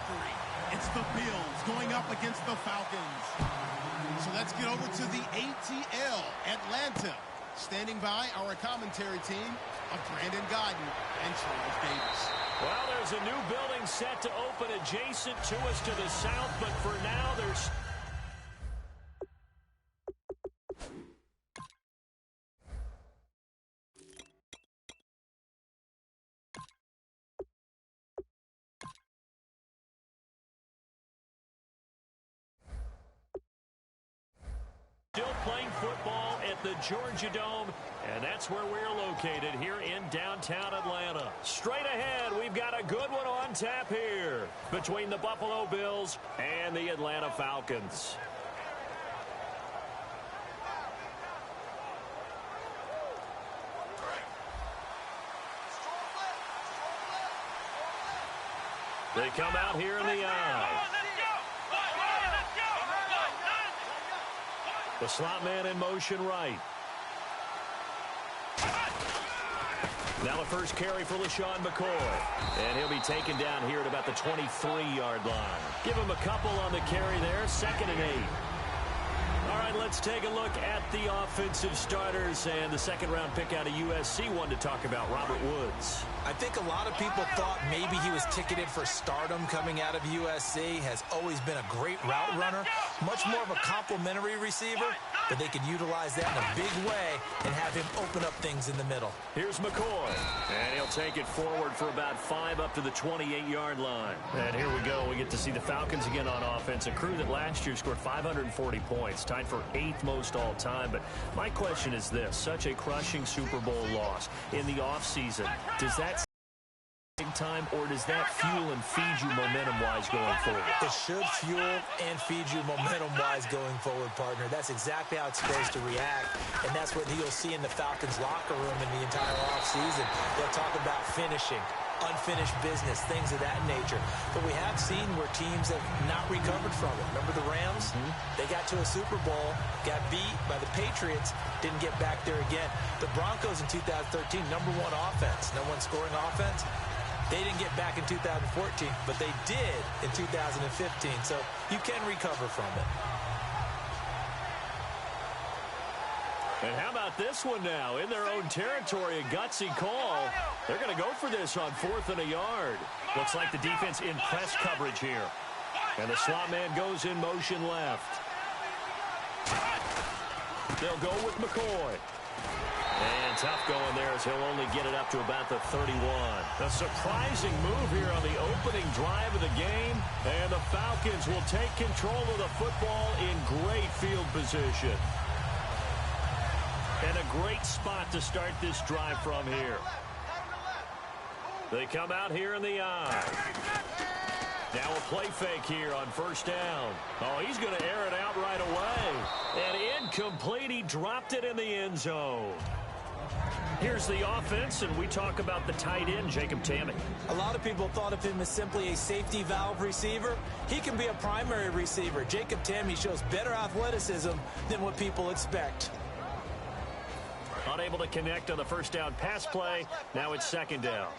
victory. It's the Bills going up against the Falcons. So let's get over to the ATL, Atlanta. Standing by our commentary team of Brandon Godden and Charles Davis. Well, there's a new building set to open adjacent to us to the south, but for now there's... Still playing football at the Georgia Dome, and that's where we're located here in downtown Atlanta. Straight ahead, we've got a good one on tap here between the Buffalo Bills and the Atlanta Falcons. They come out here in the eye. The slot man in motion right. Now the first carry for LaShawn McCoy. And he'll be taken down here at about the 23-yard line. Give him a couple on the carry there. 2nd and 8. All right, let's take a look at the offensive starters and the second-round pick out of USC. One to talk about, Robert Woods. I think a lot of people thought maybe he was ticketed for stardom coming out of USC. Has always been a great route runner. Much more of a complimentary receiver, but they could utilize that in a big way and have him open up things in the middle. Here's McCoy, and he'll take it forward for about 5 up to the 28-yard line. And here we go. We get to see the Falcons again on offense, a crew that last year scored 540 points, tied for 8th most all time. But my question is this, such a crushing Super Bowl loss in the offseason, does that time, or does that fuel and feed you momentum-wise going forward? It should fuel and feed you momentum-wise going forward, partner. That's exactly how it's supposed to react, and that's what you'll see in the Falcons locker room in the entire offseason. They'll talk about finishing, unfinished business, things of that nature. But we have seen where teams have not recovered from it. Remember the Rams? They got to a Super Bowl, got beat by the Patriots, didn't get back there again. The Broncos in 2013, #1 offense, #1 scoring offense. They didn't get back in 2014, but they did in 2015. So you can recover from it. And how about this one now? In their own territory, a gutsy call. They're going to go for this on 4th and a yard. Looks like the defense in press coverage here. And the slot man goes in motion left. They'll go with McCoy. And tough going there as he'll only get it up to about the 31. A surprising move here on the opening drive of the game. And the Falcons will take control of the football in great field position. And a great spot to start this drive from here. They come out here in the eye. Now a play fake here on 1st down. Oh, he's going to air it out right away. And incomplete. He dropped it in the end zone. Here's the offense, and we talk about the tight end, Jacob Tamme. A lot of people thought of him as simply a safety valve receiver. He can be a primary receiver. Jacob Tamme shows better athleticism than what people expect. Unable to connect on the 1st down pass play. Now it's 2nd down.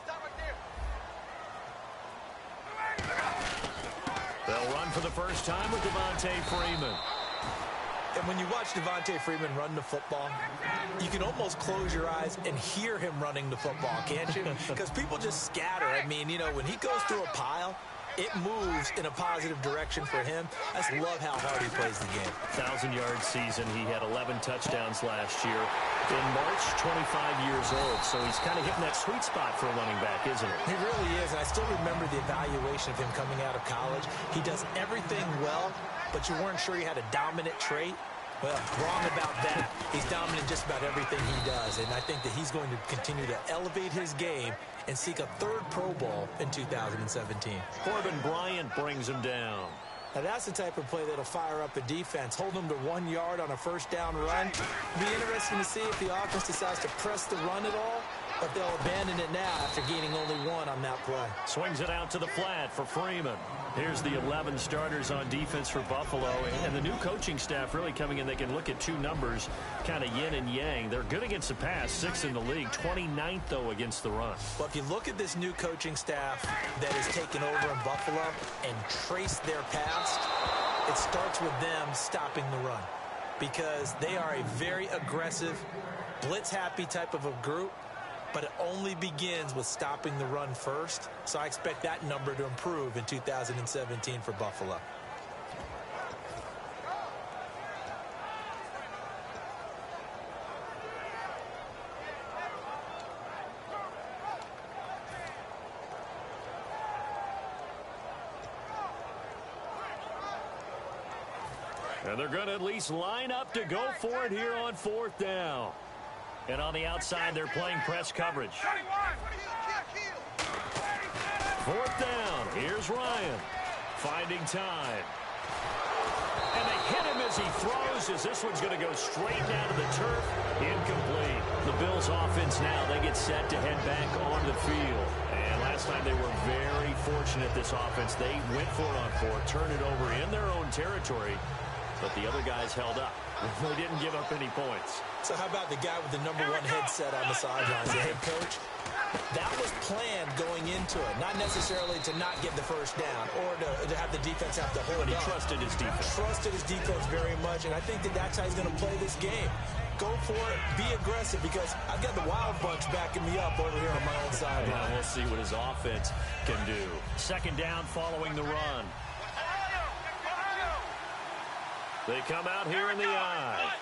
They'll run for the first time with Devontae Freeman. And when you watch Devontae Freeman run the football, you can almost close your eyes and hear him running the football, can't you? Because people just scatter. I mean, you know, when he goes through a pile, it moves in a positive direction for him. I just love how hard he plays the game. 1,000-yard season. He had 11 touchdowns last year. In March, 25 years old. So he's kind of hitting that sweet spot for a running back, isn't it? He really is. And I still remember the evaluation of him coming out of college. He does everything well, but you weren't sure he had a dominant trait. Well, wrong about that. He's dominant just about everything he does, and I think that he's going to continue to elevate his game and seek a 3rd Pro Bowl in 2017. Corbin Bryant brings him down. Now, that's the type of play that'll fire up a defense. Hold them to 1 yard on a 1st down run. Be interesting to see if the offense decides to press the run at all But they'll abandon it now after gaining only one on that play. Swings it out to the flat for Freeman. Here's the 11 starters on defense for Buffalo. And the new coaching staff really coming in. They can look at two numbers, kind of yin and yang. They're good against the pass, 6th in the league, 29th, though, against the run. Well, if you look at this new coaching staff that has taken over in Buffalo and trace their past, it starts with them stopping the run. Because they are a very aggressive, blitz-happy type of a group. But it only begins with stopping the run first. So I expect that number to improve in 2017 for Buffalo. And they're going to at least line up to go for it here on 4th down. And on the outside, they're playing press coverage. 4th down. Here's Ryan. Finding time. And they hit him as he throws, as this one's going to go straight down to the turf. Incomplete. The Bills offense now, they get set to head back on the field. And last time they were very fortunate, this offense. They went for it on 4th, turned it over in their own territory. But the other guys held up. They didn't give up any points. So how about the guy with the #1 headset on the sidelines, the head coach? That was planned going into it. Not necessarily to not get the first down or to have the defense have to hold But he up. trusted his defense. Trusted his defense very much, and I think that's how he's going to play this game. Go for it. Be aggressive, because I've got the Wild Bunch backing me up over here on my own sideline. Yeah, we'll see what his offense can do. 2nd down following the run. They come out here in the I.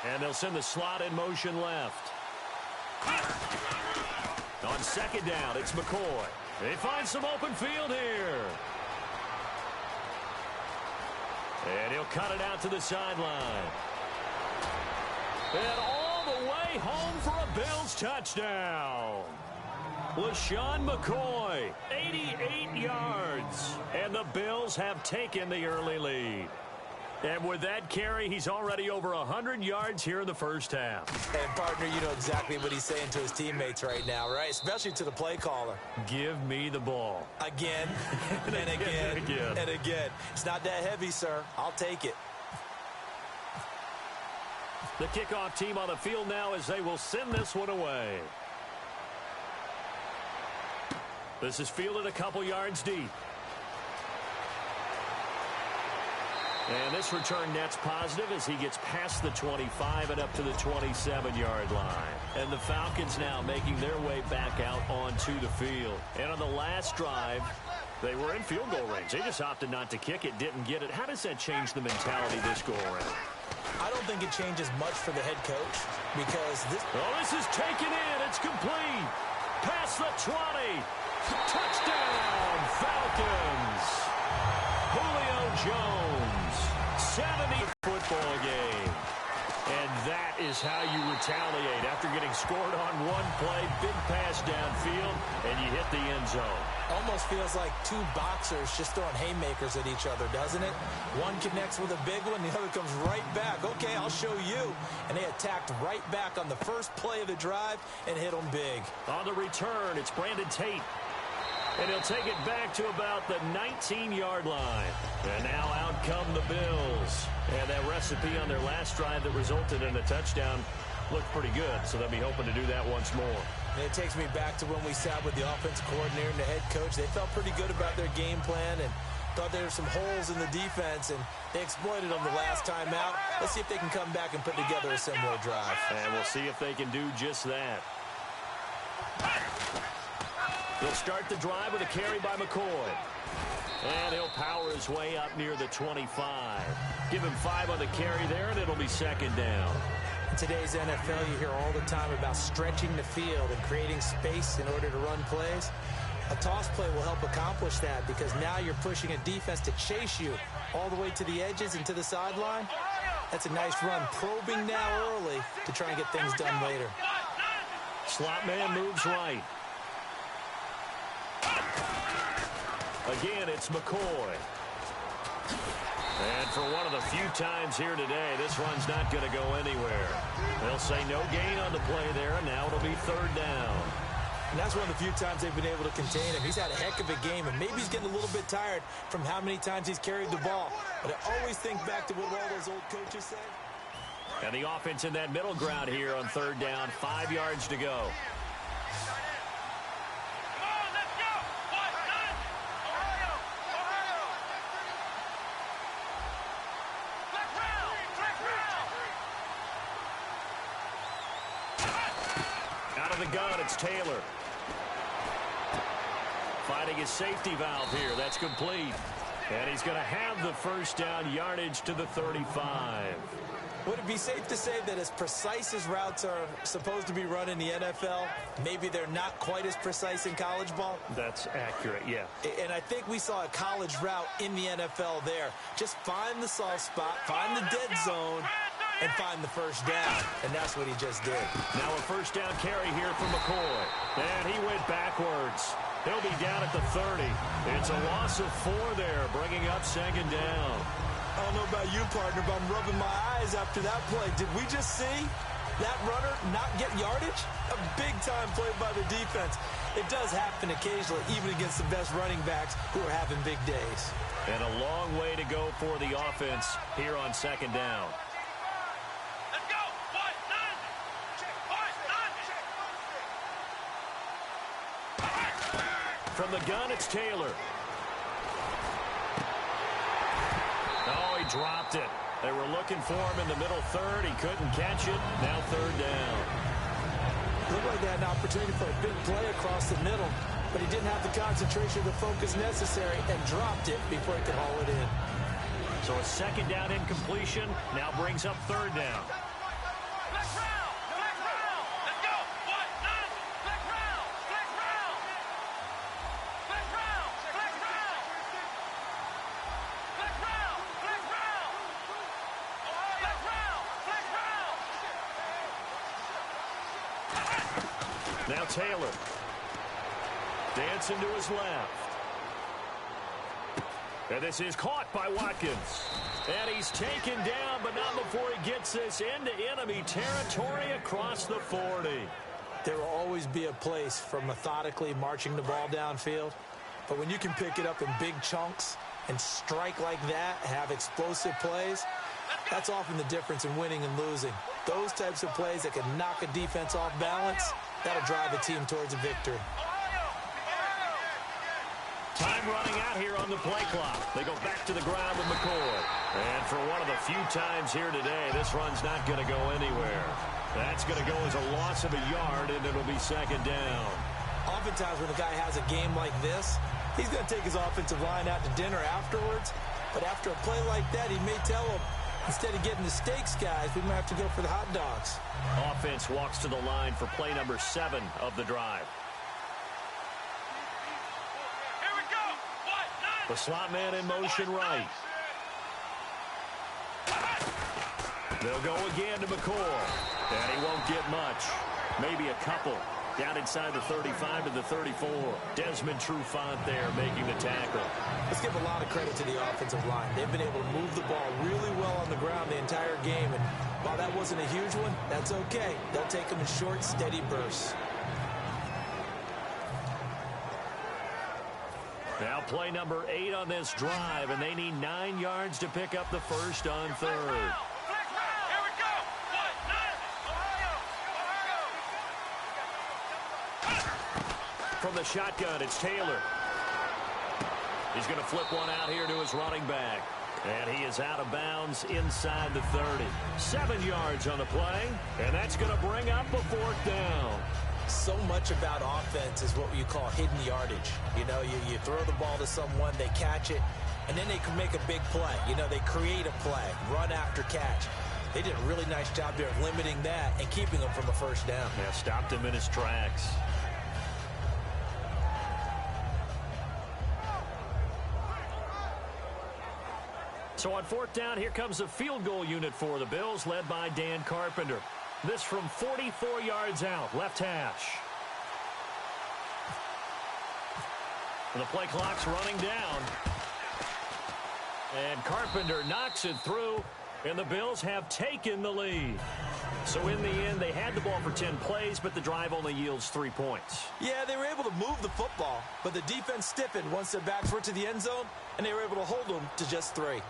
And they'll send the slot in motion left. On 2nd down, it's McCoy. They find some open field here. And he'll cut it out to the sideline. And all the way home for a Bills touchdown. LaShawn McCoy, 88 yards. And the Bills have taken the early lead. And with that carry, he's already over 100 yards here in the first half. And, partner, you know exactly what he's saying to his teammates right now, right? Especially to the play caller. Give me the ball. Again, and again, and again. It's not that heavy, sir. I'll take it. The kickoff team on the field now as they will send this one away. This is fielded a couple yards deep. And this return net's positive as he gets past the 25 and up to the 27-yard line. And the Falcons now making their way back out onto the field. And on the last drive, they were in field goal range. They just opted not to kick it, didn't get it. How does that change the mentality this go-around? I don't think it changes much for the head coach, because this... Oh, this is taken in. It's complete. Past the 20. Touchdown, Falcons. Julio Jones, 70 football game. And that is how you retaliate after getting scored on one play, big pass downfield, and you hit the end zone. Almost feels like two boxers just throwing haymakers at each other, doesn't it? One connects with a big one, the other comes right back. Okay, I'll show you. And they attacked right back on the first play of the drive and hit them big. On the return, it's Brandon Tate. And he'll take it back to about the 19-yard line. And now out come the Bills. And that recipe on their last drive that resulted in a touchdown looked pretty good. So they'll be hoping to do that once more. And it takes me back to when we sat with the offensive coordinator and the head coach. They felt pretty good about their game plan and thought there were some holes in the defense, and they exploited them the last time out. Let's see if they can come back and put together a similar drive. And we'll see if they can do just that. He'll start the drive with a carry by McCoy. And he'll power his way up near the 25. Give him 5 on the carry there, and it'll be 2nd down. In today's NFL, you hear all the time about stretching the field and creating space in order to run plays. A toss play will help accomplish that, because now you're pushing a defense to chase you all the way to the edges and to the sideline. That's a nice run, probing now early to try and get things done later. Slot man moves right. Again, it's McCoy. And for one of the few times here today, this run's not going to go anywhere. They'll say no gain on the play there, and now it'll be third down. And that's one of the few times they've been able to contain him. He's had a heck of a game, and maybe he's getting a little bit tired from how many times he's carried the ball. But I always think back to what all those old coaches said. And the offense in that middle ground here on third down, 5 yards to go. Out of the gun, it's Taylor. Finding his safety valve here. That's complete. And he's going to have the first down, yardage to the 35. Would it be safe to say that as precise as routes are supposed to be run in the NFL, maybe they're not quite as precise in college ball? That's accurate, yeah. And I think we saw a college route in the NFL there. Just find the soft spot, find the dead zone, and find the first down. And that's what he just did. Now a first down carry here from McCoy. And he went backwards. He'll be down at the 30. It's a loss of 4 there, bringing up second down. I don't know about you, partner, but I'm rubbing my eyes after that play. Did we just see that runner not get yardage? A big-time play by the defense. It does happen occasionally, even against the best running backs who are having big days. And a long way to go for the offense here on second down. Let's go! From the gun, it's Taylor. Oh, he dropped it. They were looking for him in the middle third. He couldn't catch it. Now third down. Looked like they had an opportunity for a big play across the middle, but he didn't have the concentration or the focus necessary and dropped it before he could haul it in. So a second down incompletion now brings up third down. Now Taylor. Dancing to his left. And this is caught by Watkins. And he's taken down, but not before he gets this into enemy territory across the 40. There will always be a place for methodically marching the ball downfield. But when you can pick it up in big chunks and strike like that, have explosive plays, that's often the difference in winning and losing. Those types of plays that can knock a defense off balance, that'll drive a team towards a victory. Time running out here on the play clock. They go back to the ground with McCoy. And for one of the few times here today, this run's not going to go anywhere. That's going to go as a loss of a yard, and it'll be second down. Oftentimes when a guy has a game like this, he's going to take his offensive line out to dinner afterwards. But after a play like that, he may tell them, instead of getting the steaks, guys, we might have to go for the hot dogs. Offense walks to the line for play number 7 of the drive. Here we go! The slot man in motion right. They'll go again to McCoy. And he won't get much. Maybe a couple. Down inside the 35 to the 34. Desmond Trufant there making the tackle. Let's give a lot of credit to the offensive line. They've been able to move the ball really well on the ground the entire game. And while that wasn't a huge one, that's okay. They'll take them in short, steady bursts. Now play number 8 on this drive, and they need 9 yards to pick up the first on third. From the shotgun, it's Taylor. He's going to flip one out here to his running back. And he is out of bounds inside the 30. 7 yards on the play, and that's going to bring up a fourth down. So much about offense is what you call hidden yardage. You know, you throw the ball to someone, they catch it, and then they can make a big play. You know, they create a play, run after catch. They did a really nice job there of limiting that and keeping him from a first down. Yeah, stopped him in his tracks. So on fourth down, here comes the field goal unit for the Bills, led by Dan Carpenter. This from 44 yards out, left hash. And the play clock's running down. And Carpenter knocks it through, and the Bills have taken the lead. So in the end, they had the ball for 10 plays, but the drive only yields 3 points. Yeah, they were able to move the football, but the defense stiffened once their backs were to the end zone, and they were able to hold them to just 3.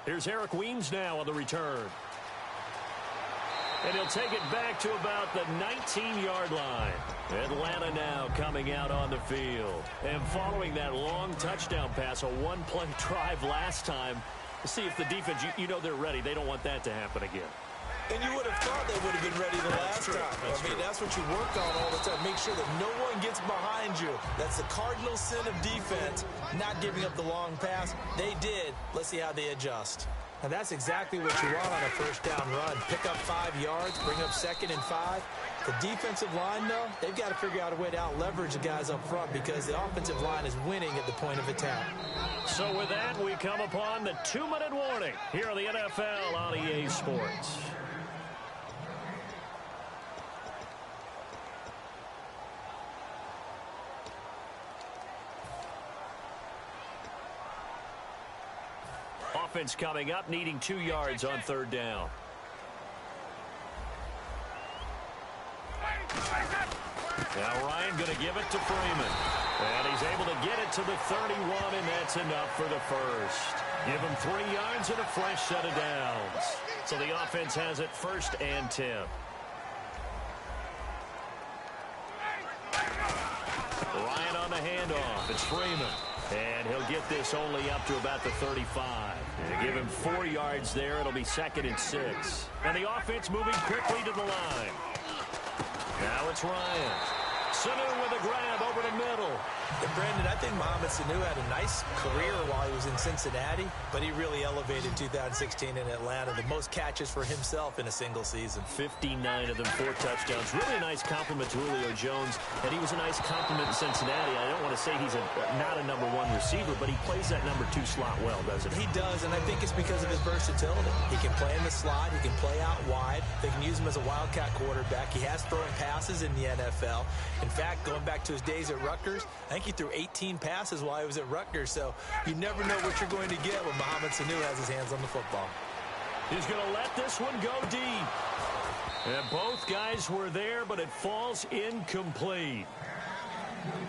Here's Eric Weems now on the return. And he'll take it back to about the 19-yard line. Atlanta now coming out on the field. And following that long touchdown pass, a one-play drive last time, to see if the defense, you know they're ready. They don't want that to happen again. And you would have thought they would have been ready the last time. That's what you work on all the time. Make sure that no one gets behind you. That's the cardinal sin of defense, not giving up the long pass. They did. Let's see how they adjust. Now, that's exactly what you want on a first down run. Pick up 5 yards, bring up 2nd and 5. The defensive line, though, they've got to figure out a way to out-leverage the guys up front because the offensive line is winning at the point of attack. So with that, we come upon the 2-minute warning here on the NFL on EA Sports. Offense coming up, needing 2 yards on 3rd down. Now Ryan going to give it to Freeman. And he's able to get it to the 31, and that's enough for the first. Give him 3 yards and a fresh set of downs. So the offense has it 1st and 10. Ryan on the handoff. It's Freeman. And he'll get this only up to about the 35. And give him 4 yards there. It'll be 2nd and 6. And the offense moving quickly to the line. Now it's Ryan. Sanu with a grab over the middle. And Brandon, I think Mohamed Sanu had a nice career while he was in Cincinnati, but he really elevated 2016 in Atlanta. The most catches for himself in a single season. 59 of them, 4 touchdowns. Really a nice compliment to Julio Jones, and he was a nice compliment in Cincinnati. I don't want to say he's not a number 1 receiver, but he plays that number 2 slot well, doesn't he? He does, and I think it's because of his versatility. He can play in the slot. He can play out wide. They can use him as a wildcat quarterback. He has thrown passes in the NFL. In fact, going back to his days at Rutgers, I think he threw 18 passes while he was at Rutgers, so you never know what you're going to get when Mohamed Sanu has his hands on the football. He's going to let this one go deep. And both guys were there, but it falls incomplete.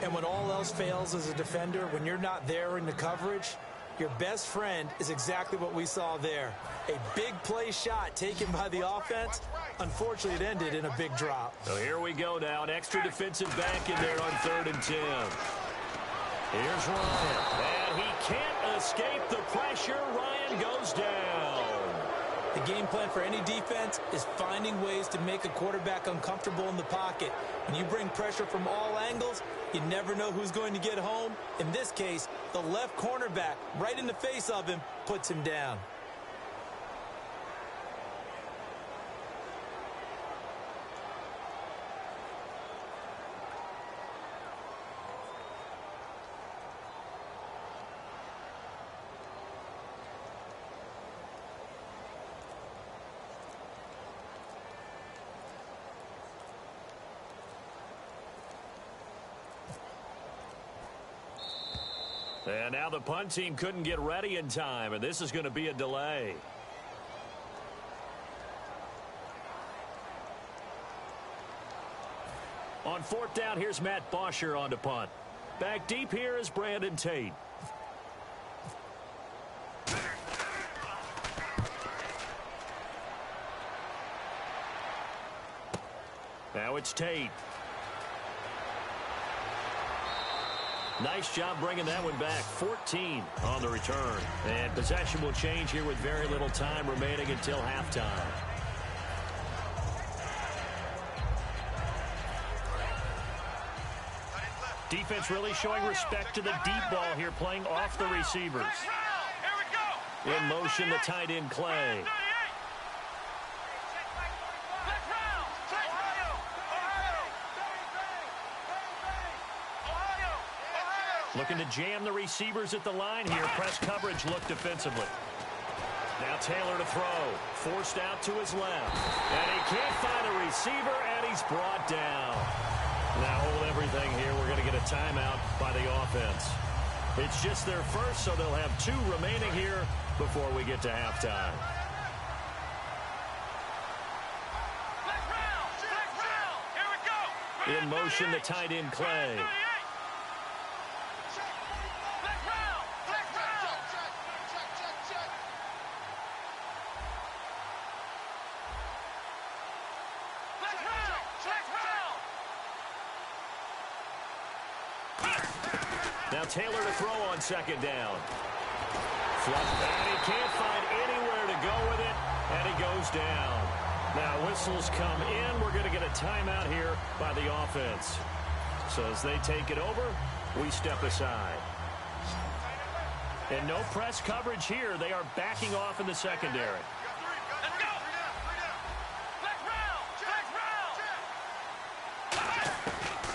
And when all else fails as a defender, when you're not there in the coverage, your best friend is exactly what we saw there. A big play shot taken by the offense. Unfortunately, it ended in a big drop. So here we go now. An extra defensive back in there on 3rd and 10. Here's Ryan. And he can't escape the pressure. Ryan goes down. The game plan for any defense is finding ways to make a quarterback uncomfortable in the pocket. When you bring pressure from all angles, you never know who's going to get home. In this case, the left cornerback, right in the face of him, puts him down. And now the punt team couldn't get ready in time, and this is going to be a delay. On 4th down, here's Matt Bosher on to punt. Back deep here is Brandon Tate. Now it's Tate. Nice job bringing that one back. 14 on the return. And possession will change here with very little time remaining until halftime. Defense really showing respect to the deep ball here, playing off the receivers. In motion, the tight end Clay. Looking to jam the receivers at the line here. Press coverage look defensively. Now Taylor to throw. Forced out to his left. And he can't find a receiver, and he's brought down. Now hold everything here. We're going to get a timeout by the offense. It's just their first, so they'll have 2 remaining here before we get to halftime. In motion, the tight end, Clay. Now Taylor to throw on second down. And he can't find anywhere to go with it, and he goes down. Now whistles come in. We're going to get a timeout here by the offense. So as they take it over, we step aside. And no press coverage here. They are backing off in the secondary.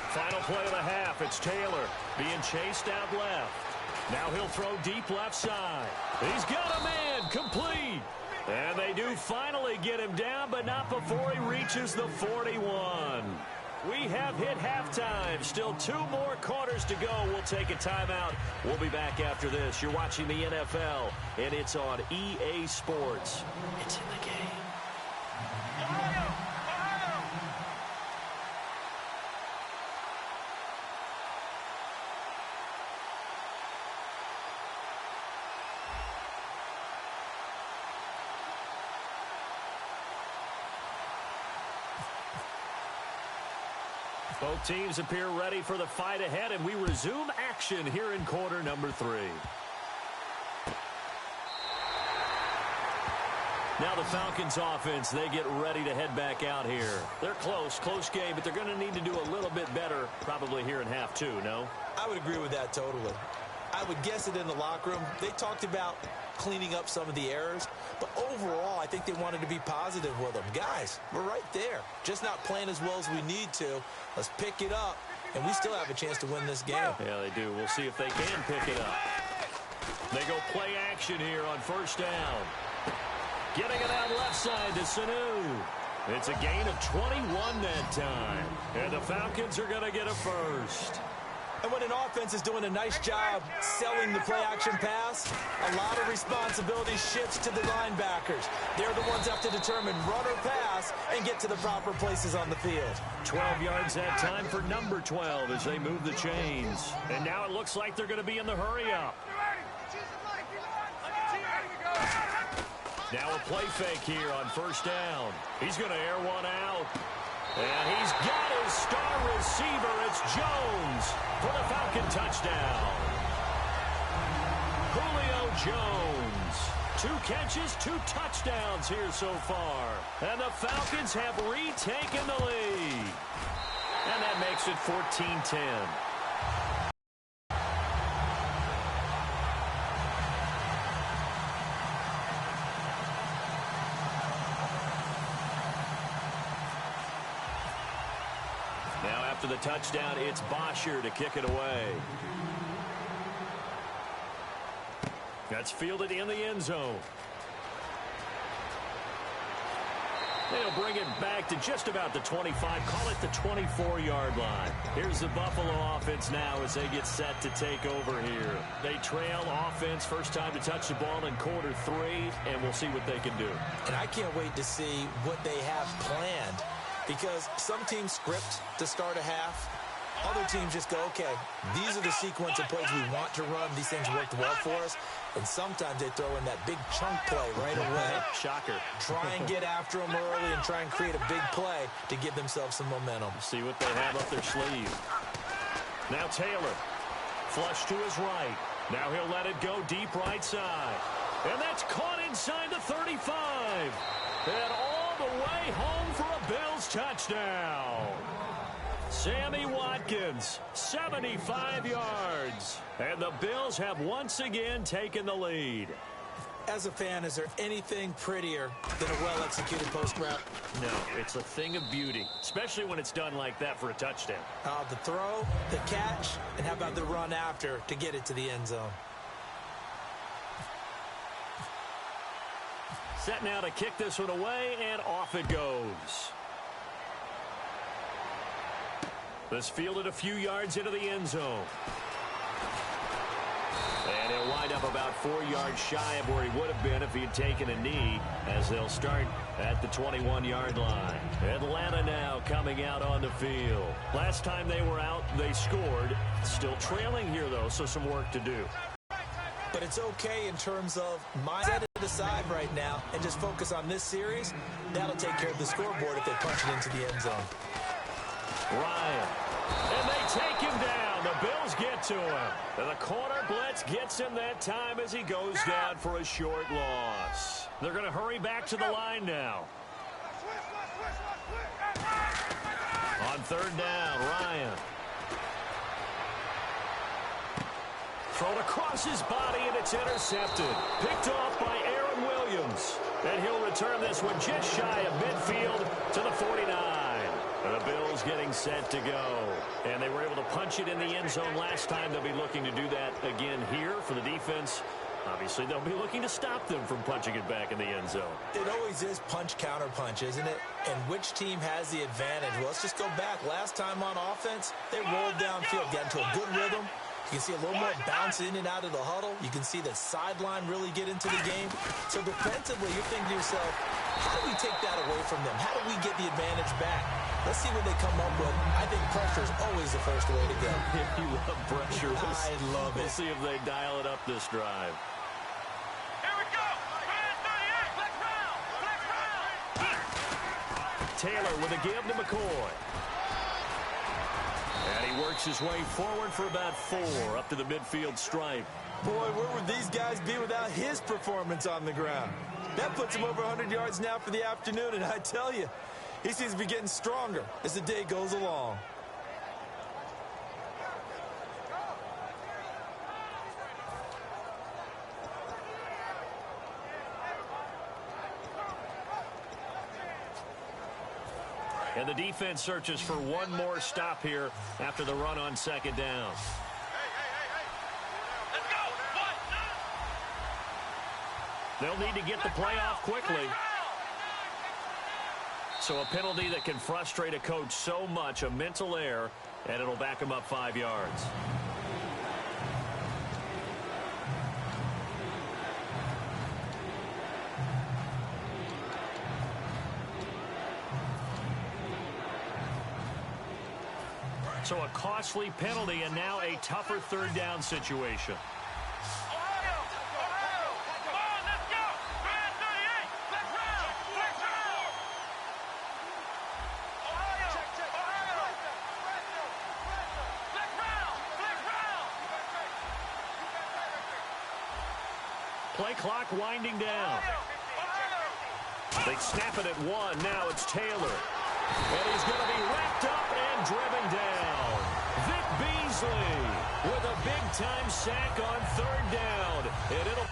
Final play of the half. It's Taylor being chased out left. Now he'll throw deep left side. He's got a man. Complete. And they do finally get him down, but not before he reaches the 41. We have hit halftime. Still 2 more quarters to go. We'll take a timeout. We'll be back after this. You're watching the NFL, and it's on EA Sports. It's in the game. Both teams appear ready for the fight ahead, and we resume action here in quarter number 3. Now the Falcons offense, they get ready to head back out here. They're close game, but they're going to need to do a little bit better probably here in half 2, no? I would agree with that totally. I would guess it in the locker room. They talked about cleaning up some of the errors, but overall, I think they wanted to be positive with them. Guys, we're right there. Just not playing as well as we need to. Let's pick it up, and we still have a chance to win this game. Yeah, they do. We'll see if they can pick it up. They go play action here on first down. Getting it out left side to Sanu. It's a gain of 21 that time, and the Falcons are going to get a first. And when an offense is doing a nice job selling the play-action pass, a lot of responsibility shifts to the linebackers. They're the ones that have to determine run or pass and get to the proper places on the field. 12 yards that time for number 12 as they move the chains. And now it looks like they're going to be in the hurry-up. Now a play fake here on first down. He's going to air one out. And he's got his star receiver. It's Jones for the Falcon touchdown. Julio Jones. 2 catches, 2 touchdowns here so far. And the Falcons have retaken the lead. And that makes it 14-10. After the touchdown, it's Bosher to kick it away. That's fielded in the end zone. They'll bring it back to just about the 25, call it the 24-yard line. Here's the Buffalo offense now as they get set to take over here. They trail offense, first time to touch the ball in quarter 3, and we'll see what they can do. And I can't wait to see what they have planned. Because some teams script to start a half. Other teams just go, okay, these are the sequence of plays we want to run. These things worked well for us. And sometimes they throw in that big chunk play right away. Shocker. Try and get after them early and try and create a big play to give themselves some momentum. See what they have up their sleeve. Now Taylor. Flush to his right. Now he'll let it go deep right side. And that's caught inside the 35. And all the way home for a Bills touchdown. Sammy Watkins, 75 yards. And the Bills have once again taken the lead. As a fan, is there anything prettier than a well-executed post route? No, it's a thing of beauty, especially when it's done like that for a touchdown. The throw, the catch, and how about the run after to get it to the end zone? Set now to kick this one away, and off it goes. This fielded a few yards into the end zone. wind up about 4 yards shy of where he would have been if he had taken a knee, as they'll start at the 21-yard line. Atlanta now coming out on the field. Last time they were out, they scored. Still trailing here, though, so some work to do. But it's okay in terms of set it aside right now and just focus on this series. That'll take care of the scoreboard if they punch it into the end zone. Ryan. And they take him down. The Bills get to him. And the corner blitz gets him that time as he goes down for a short loss. They're going to hurry back to the line now. On third down, Ryan. Thrown across his body, and it's intercepted. Picked off by Aaron Williams. And he'll return this one just shy of midfield to the 49. And the Bills getting set to go. And they were able to punch it in the end zone last time. They'll be looking to do that again here for the defense. Obviously, they'll be looking to stop them from punching it back in the end zone. It always is punch-counter-punch, isn't it? And which team has the advantage? Well, let's just go back. Last time on offense, they rolled downfield, got into a good rhythm. You can see a little more bounce in and out of the huddle. You can see the sideline really get into the game. So defensively, you're thinking to yourself, how do we take that away from them? How do we get the advantage back? Let's see what they come up with. I think pressure is always the first way to go. You love pressure. I love it. We'll see if they dial it up this drive. Here we go. Man 38. Flex round. Flex round. Taylor with a give to McCoy. And he works his way forward for about 4 up to the midfield stripe. Boy, where would these guys be without his performance on the ground? That puts him over 100 yards now for the afternoon, and I tell you, he seems to be getting stronger as the day goes along. And the defense searches for one more stop here after the run on second down. Let's go. They'll need to get the play off quickly. So a penalty that can frustrate a coach so much, a mental error, and it'll back him up 5 yards. So a costly penalty and now a tougher third down situation. Ohio. Come on, let's go. Man 38. Flex round. Flex round. Ohio. Ohio. Flex round. Flex round. Play clock winding down. They snap it at 1. Now it's Taylor. And he's going to be wrapped up and driven down. Vic Beasley with a big-time sack on third down. And it'll...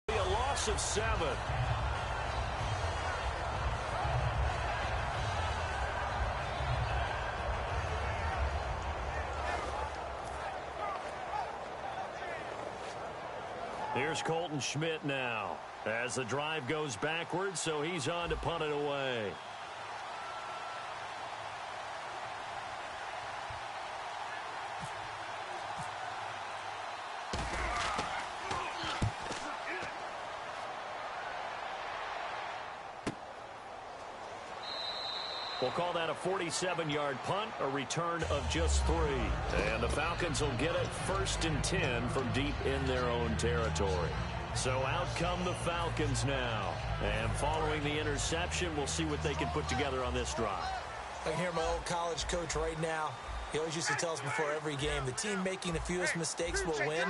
A loss of 7. Here's Colton Schmidt now as the drive goes backwards, so he's on to punt it away. We'll call that a 47-yard punt, a return of just 3. And the Falcons will get it 1st and 10 from deep in their own territory. So out come the Falcons now. And following the interception, we'll see what they can put together on this drive. I can hear my old college coach right now. He always used to tell us before every game, the team making the fewest mistakes will win.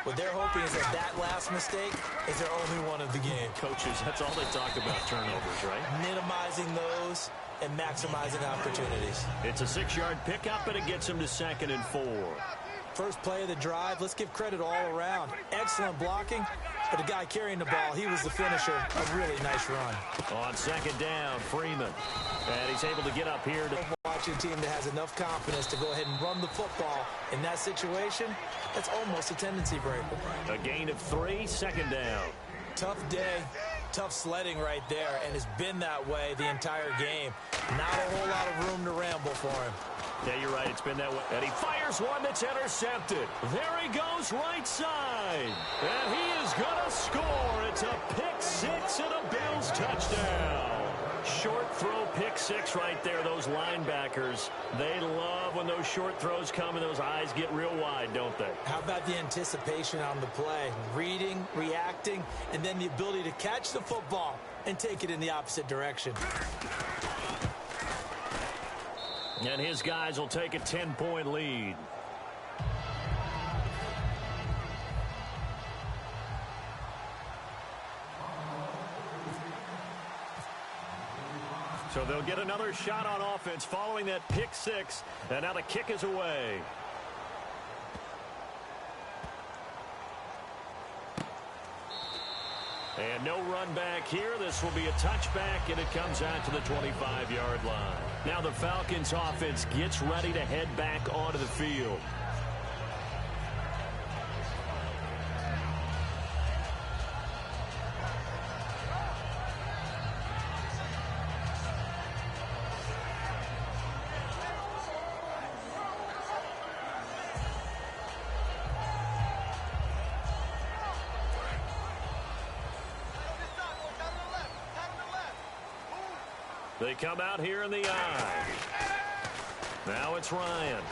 What they're hoping is that last mistake is their only one of the game. Coaches, that's all they talk about, turnovers, right? Minimizing those. and maximizing opportunities. It's a 6-yard pickup, and it gets him to 2nd and 4. First play of the drive, let's give credit all around. Excellent blocking, but the guy carrying the ball, he was the finisher. A really nice run. On 2nd down, Freeman. And he's able to get up here. Watching a team that has enough confidence to go ahead and run the football in that situation, that's almost a tendency breaker. A gain of 3, 2nd down. Tough day, tough sledding right there, and it's been that way the entire game. Not a whole lot of room to ramble for him. Yeah, you're right. It's been that way. And he fires one that's intercepted. There he goes right side. And he is going to score. It's a pick 6 and a Bills touchdown. Short throw pick 6 right there. Those linebackers, they love when those short throws come and those eyes get real wide, don't they? How about the anticipation on the play? Reading, reacting, and then the ability to catch the football and take it in the opposite direction. And his guys will take a 10-point lead. So they'll get another shot on offense following that pick 6. And now the kick is away. And no run back here. This will be a touchback, and it comes out to the 25-yard line. Now the Falcons offense gets ready to head back onto the field. They come out here in the eye. Now it's Ryan.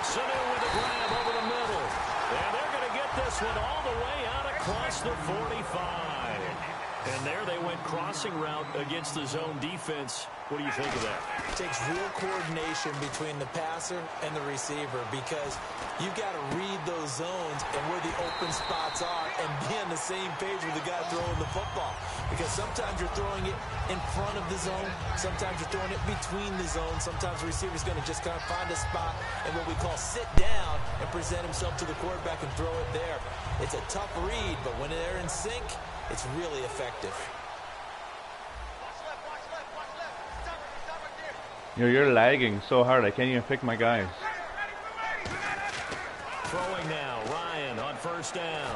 Sanu with a grab over the middle. And they're going to get this one all the way out across the 45. And there they went crossing route against the zone defense. What do you think of that? It takes real coordination between the passer and the receiver because you've got to read those zones and where the open spots are and be on the same page with the guy throwing the football. Because sometimes you're throwing it in front of the zone. Sometimes you're throwing it between the zones. Sometimes the receiver's going to just kind of find a spot and what we call sit down and present himself to the quarterback and throw it there. It's a tough read, but when they're in sync, it's really effective. You're lagging so hard. I can't even pick my guys. Throwing now. Ryan on 1st down.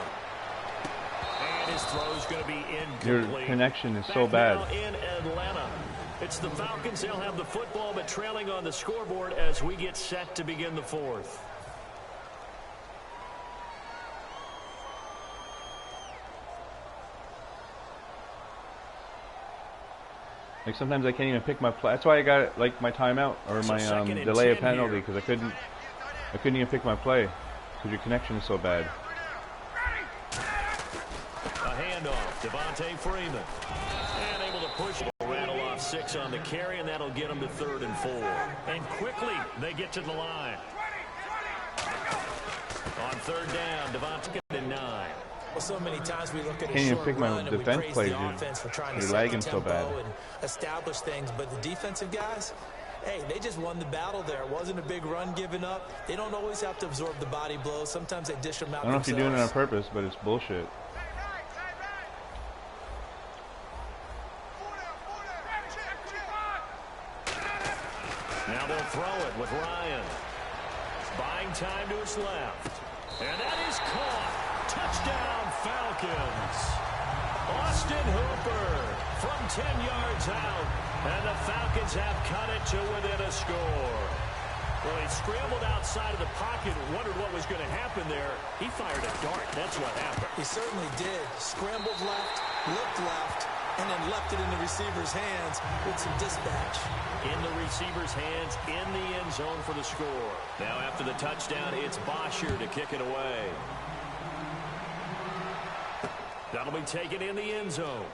And his throw's going to be incomplete. Your connection is so bad. Now in Atlanta. It's the Falcons. They'll have the football, but trailing on the scoreboard as we get set to begin the 4th. Like sometimes I can't even pick my play. That's why I got like my timeout or my delay of penalty because I couldn't even pick my play because your connection is so bad. A handoff, Devontae Freeman, and able to push it. Rattle off 6 on the carry, and that'll get them to 3rd and 4. And quickly they get to the line. On 3rd down, Devontae and 9. Well, so many times we look at Can't a even short pick my run and we defense praise plays, the dude. offense for trying to You're set the lagging so tempo bad. and establish things, but the defensive guys, hey, they just won the battle there. It wasn't a big run given up. They don't always have to absorb the body blows. Sometimes they dish them out I don't know if you're doing it on themselves. purpose, but it's bullshit. Now they'll throw it with Ryan. Buying time to his left. And that is caught. Touchdown, Falcons. Austin Hooper from 10 yards out. And the Falcons have cut it to within a score. Well, he scrambled outside of the pocket and wondered what was going to happen there. He fired a dart. That's what happened. He certainly did. Scrambled left, looked left, and then left it in the receiver's hands with some dispatch. In the receiver's hands, in the end zone for the score. Now after the touchdown, it's Bosher to kick it away. That'll be taken in the end zone.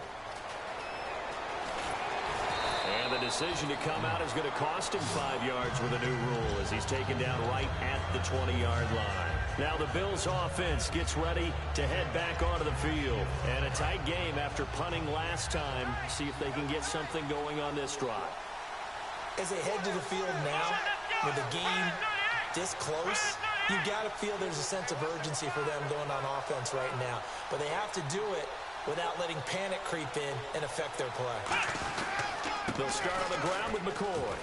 And the decision to come out is going to cost him 5 yards with a new rule as he's taken down right at the 20-yard line. Now the Bills offense gets ready to head back onto the field. And a tight game after punting last time. See if they can get something going on this drive. As they head to the field now, with the game this close, you got to feel there's a sense of urgency for them going on offense right now. But they have to do it without letting panic creep in and affect their play. They'll start on the ground with McCoy.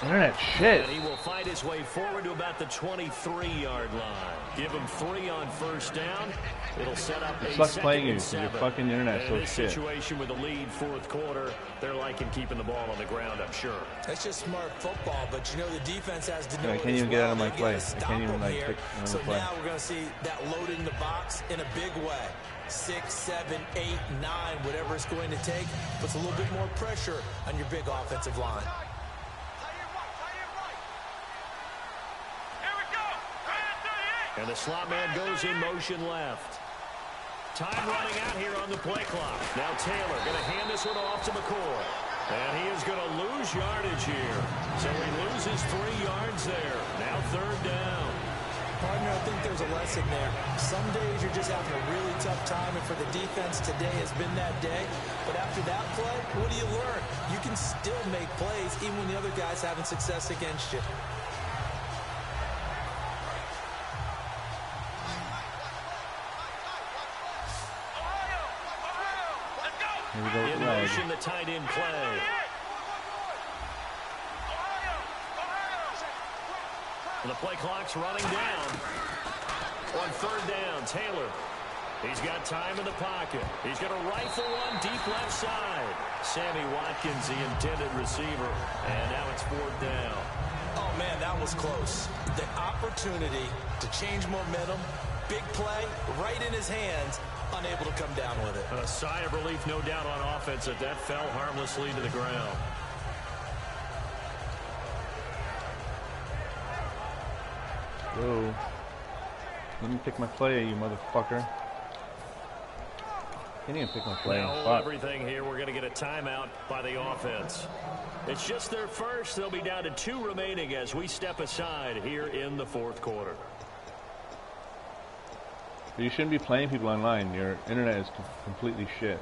Internet shit. And he will fight his way forward to about the 23-yard line. Give him 3 on first down. It'll set up a sucks playing you. second and 7. Your fucking internet's so this shit. situation with the lead fourth quarter, they're liking keeping the ball on the ground, I'm sure. That's just smart football, but you know the defense has to know I can't even get out of my play. I can't even like pick another so play. now we're going to see that load in the box in a big way. 6, 7, 8, 9, whatever it's going to take, puts a little bit more pressure on your big offensive line. And the slot man goes in motion left. Time running out here on the play clock. Now Taylor going to hand this one off to McCoy. And he is going to lose yardage here. So he loses 3 yards there. Now third down. Partner, I think there's a lesson there. Some days you're just having a really tough time, and for the defense, today has been that day. But after that play, what do you learn? You can still make plays even when the other guy's having success against you. In motion, the tight end play. And the play clock's running down. On third down, Taylor. He's got time in the pocket. He's going to rifle one deep left side. Sammy Watkins, the intended receiver. And now it's fourth down. Oh, man, that was close. The opportunity to change momentum, big play, right in his hands, unable to come down with it. A sigh of relief, no doubt, on offense if that fell harmlessly to the ground. Whoa. Let me pick my play, you motherfucker. Can't even pick my play. Now hold everything here. We're going to get a timeout by the offense. It's just their first. They'll be down to 2 remaining as we step aside here in the fourth quarter. You shouldn't be playing people online. Your internet is completely shit.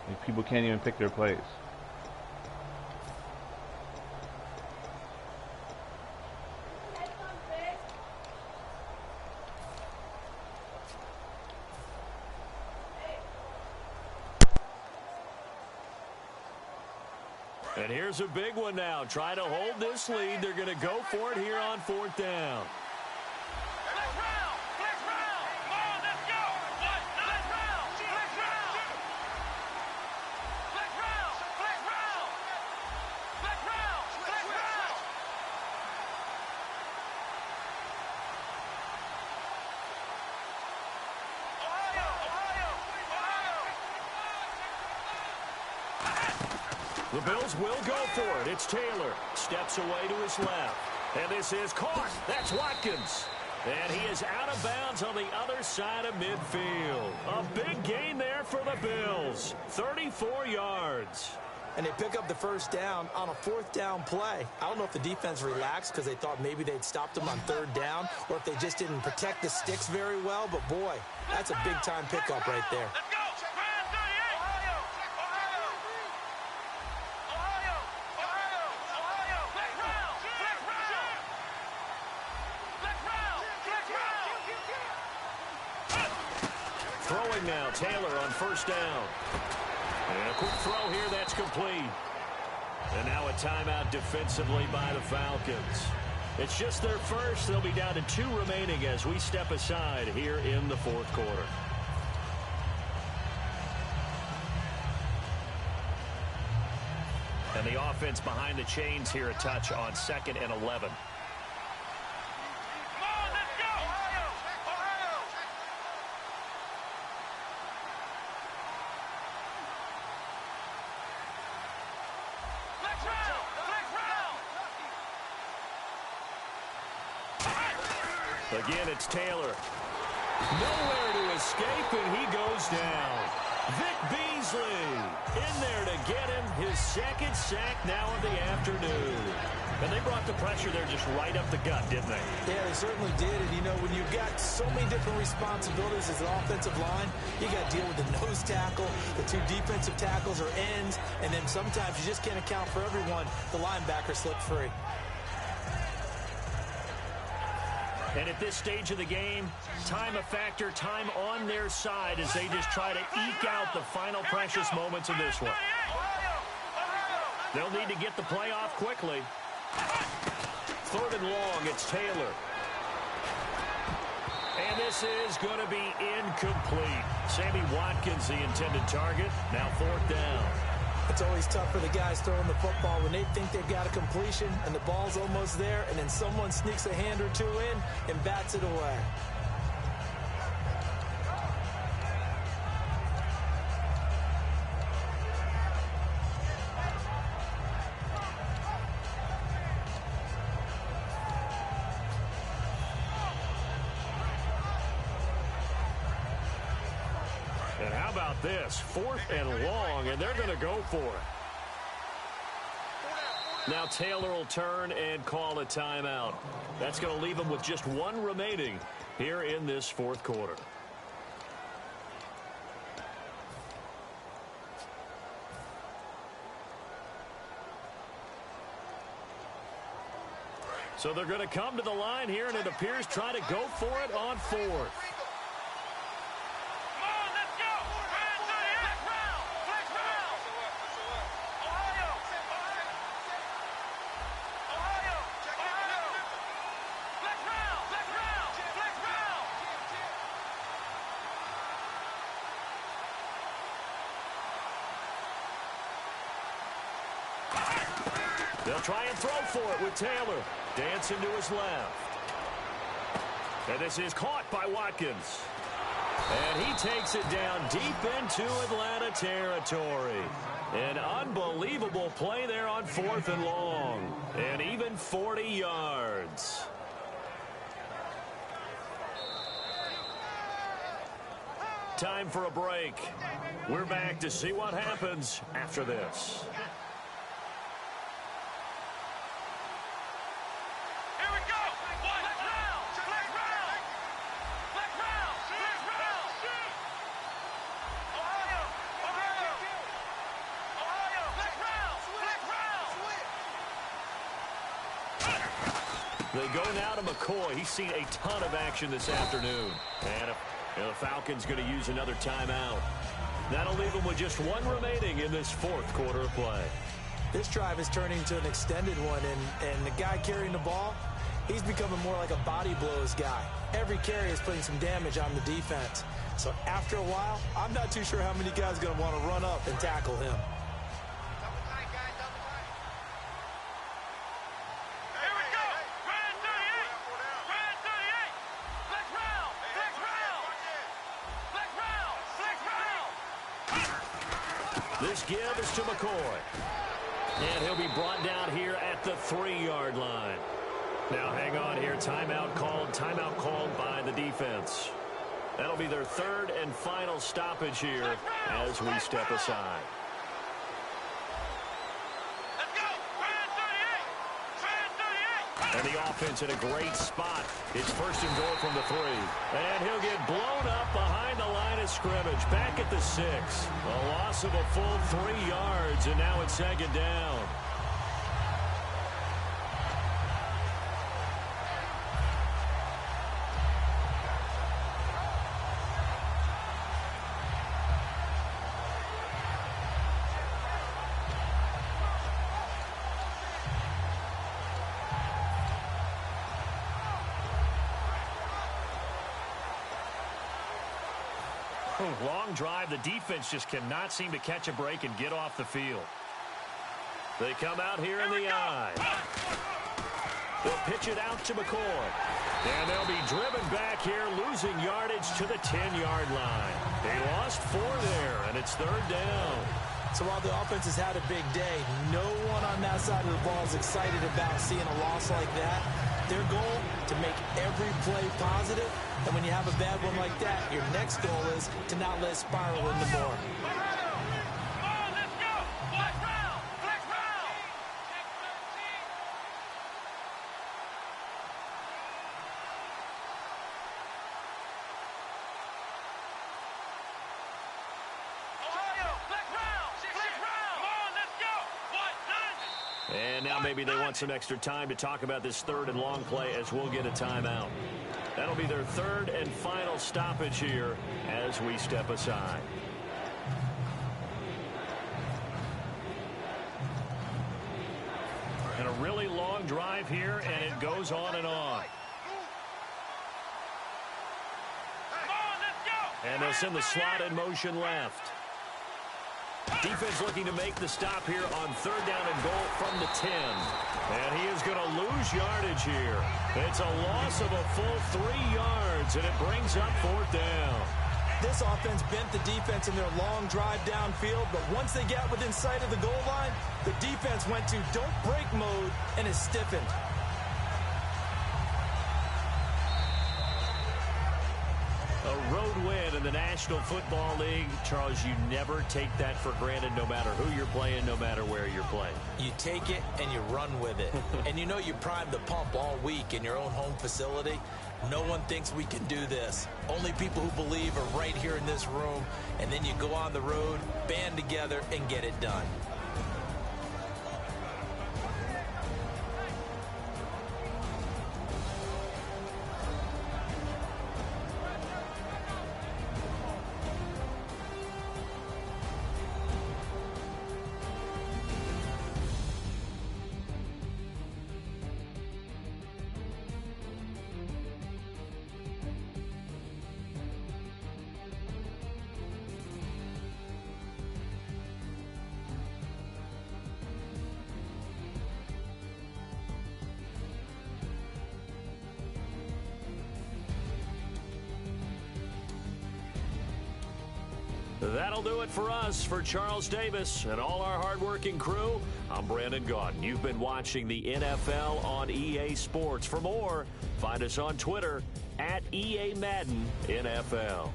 Like, people can't even pick their plays. And here's a big one now. Try to hold this lead. They're going to go for it here on fourth down. The Bills will go for it. It's Taylor. Steps away to his left. And this is caught. That's Watkins. And he is out of bounds on the other side of midfield. A big gain there for the Bills. 34 yards. And they pick up the first down on a fourth down play. I don't know if the defense relaxed because they thought maybe they'd stopped them on third down, or if they just didn't protect the sticks very well. But, boy, that's a big-time pickup right there. Throwing now, Taylor on first down. And a quick throw here, that's complete. And now a timeout defensively by the Falcons. It's just their first. They'll be down to 2 remaining as we step aside here in the fourth quarter. And the offense behind the chains here, a touch on 2nd and 11. Again, it's Taylor. Nowhere to escape, and he goes down. Vic Beasley in there to get him his 2nd sack now of the afternoon. And they brought the pressure there just right up the gut, didn't they? Yeah, they certainly did. And, you know, when you've got so many different responsibilities as an offensive line, you got to deal with the nose tackle, the two defensive tackles or ends, and then sometimes you just can't account for everyone. The linebacker slipped free. And at this stage of the game, time a factor, time on their side as they just try to eke out the final precious moments of this one. They'll need to get the play off quickly. 3rd and long, it's Taylor. And this is going to be incomplete. Sammy Watkins, the intended target. Now 4th down. It's always tough for the guys throwing the football when they think they've got a completion and the ball's almost there, and then someone sneaks a hand or two in and bats it away. And how about this? 4th and long, and they're going to go for it. Now Taylor will turn and call a timeout. That's going to leave them with just one remaining here in this 4th quarter. So they're going to come to the line here, and it appears try to go for it on 4th. They'll try and throw for it with Taylor. Dancing to his left. And this is caught by Watkins. And he takes it down deep into Atlanta territory. An unbelievable play there on 4th and long. And even 40 yards. Time for a break. We're back to see what happens after this. They go now to McCoy. He's seen a ton of action this afternoon. And the Falcons going to use another timeout. That'll leave them with just one remaining in this 4th quarter of play. This drive is turning into an extended one, and the guy carrying the ball, he's becoming more like a body blows guy. Every carry is putting some damage on the defense. So after a while, I'm not too sure how many guys are going to want to run up and tackle him. This give is to McCoy. And he'll be brought down here at the 3-yard line. Now hang on here. Timeout called by the defense. That'll be their 3rd and final stoppage here as we step aside. And the offense in a great spot. It's 1st and goal from the 3. And he'll get blown up behind the line of scrimmage. Back at the 6. A loss of a full 3 yards, and now it's 2nd down. Long drive. The defense just cannot seem to catch a break and get off the field. They come out here in the eye. They'll pitch it out to McCoy. And they'll be driven back here, losing yardage to the 10-yard line. They lost 4 there, and it's 3rd down. So while the offense has had a big day, no one on that side of the ball is excited about seeing a loss like that. Their goal, to make every play positive. And when you have a bad one like that, your next goal is to not let it spiral into more. now maybe they want some extra time to talk about this third and long play as we'll get a timeout. That'll be their third and final stoppage here as we step aside. And a really long drive here, and it goes on and on. And they'll send the slot in motion left. Defense looking to make the stop here on third down and goal from the 10. And he is going to lose yardage here. It's a loss of a full 3 yards, and it brings up fourth down. This offense bent the defense in their long drive downfield, but once they got within sight of the goal line, the defense went to don't break mode and is stiffened. A road win in the National Football League. Charles, you never take that for granted no matter who you're playing, no matter where you're playing. You take it and you run with it. And you know you primed the pump all week in your own home facility. No one thinks we can do this. Only people who believe are right here in this room. And then you go on the road, band together, and get it done. That'll do it for us. For Charles Davis and all our hardworking crew, I'm Brandon Gaudin. You've been watching the NFL on EA Sports. For more, find us on Twitter at EA Madden NFL.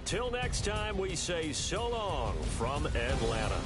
Till next time, we say so long from Atlanta.